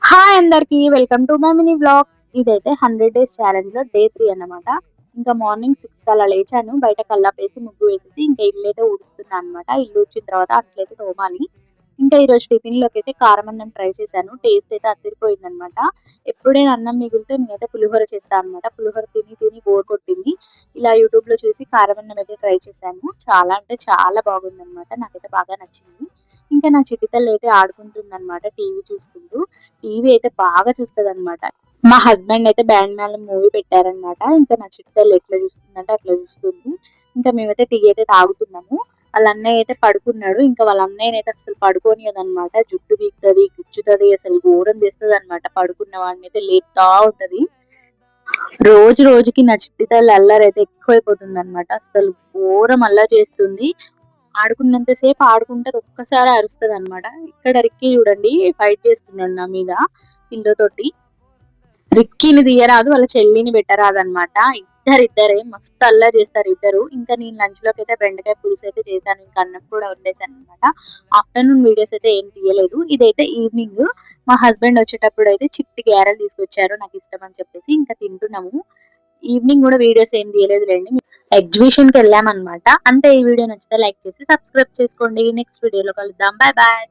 Hi అందరికి welcome to my mini blog. ఇదైతే 100 days challenge లో డే 3 అన్నమాట. ఇంకా మార్నింగ్ 6 కల్లా లేచాను. బయట కల్లాపేసి ముగ్గు వేసేసి ఇంకా ఇల్లు అయితే ఊడుస్తున్నా అనమాట. ఇల్లు ఊడ్చిన తర్వాత అట్లయితే తోమాలి. ఇంకా ఈ రోజు టిఫిన్ లోకి అయితే కారం అన్నం ట్రై చేశాను. టేస్ట్ అయితే అదిరిపోయింది అనమాట. ఎప్పుడైనా అన్నం మిగిలితే నేనైతే పులిహోర చేస్తాను అనమాట. పులిహోర తిని తిని బోర్ కొట్టింది. ఇలా యూట్యూబ్ లో చూసి కారం అన్నం అయితే ట్రై చేశాను. చాలా అంటే చాలా బాగుంది అనమాట. నాకైతే బాగా నచ్చింది. ఇంకా నా చిట్టి తల్లి అయితే ఆడుకుంటుంది అనమాట టీవీ చూసుకుంటూ. టీవీ అయితే బాగా చూస్తదనమాట. మా హస్బెండ్ అయితే బ్యాండ్ మేళం మూవీ పెట్టారనమాట. ఇంకా నా చిట్టి తల్లి ఎట్లా చూస్తుందంటే అట్లా చూస్తుంది. ఇంకా మేమైతే టీ అయితే తాగుతున్నాము. వాళ్ళ అన్నయ్య అయితే పడుకున్నాడు. ఇంకా వాళ్ళ అన్నయ్యనైతే అసలు పడుకోనియదనమాట. జుట్టు పీకుతది, గుచ్చుతది, అసలు ఘోరం చేస్తది అనమాట. పడుకున్న వాడిని అయితే లేపుతా ఉంటది. రోజు రోజుకి నా చిట్టి తల్లి అల్లరి అయితే ఎక్కువైపోతుంది అనమాట. అసలు ఘోరం అల్లరి చేస్తుంది. ఆడుకున్నంత సేపు ఆడుకుంటది, ఒక్కసారి అరుస్తది అనమాట. ఇక్కడ రిక్కీ చూడండి ఫైట్ చేస్తున్నాడు నా మీద పిల్లతోటి. రిక్కీని తీయరాదు, వాళ్ళ చెల్లిని పెట్టరాదన్నమాట. ఇద్దరే మస్తు అల్లరి చేస్తారు ఇద్దరు. ఇంకా నేను లంచ్ లోకి అయితే బెండకాయ పులుసు అయితే చేశాను. ఇంకా అన్నం కూడా వండేసాను అనమాట. ఆఫ్టర్నూన్ వీడియోస్ అయితే ఏం తీయలేదు. ఇదైతే ఈవినింగ్ మా హస్బెండ్ వచ్చేటప్పుడు అయితే చిట్టి గ్యారెలు తీసుకొచ్చారు, నాకు ఇష్టం అని చెప్పేసి ఇంకా తింటున్నాము. ఈవినింగ్ కూడా వీడియోస్ ఏం తీయలేదు లేండి. ఎగ్జిబిషన్ కి వెళ్ళామన్నమాట. అంటే ఈ వీడియో నచ్చితే లైక్ చేసి సబ్స్క్రైబ్ చేసుకోండి. నెక్స్ట్ వీడియోలో కలుద్దాం. Bye bye.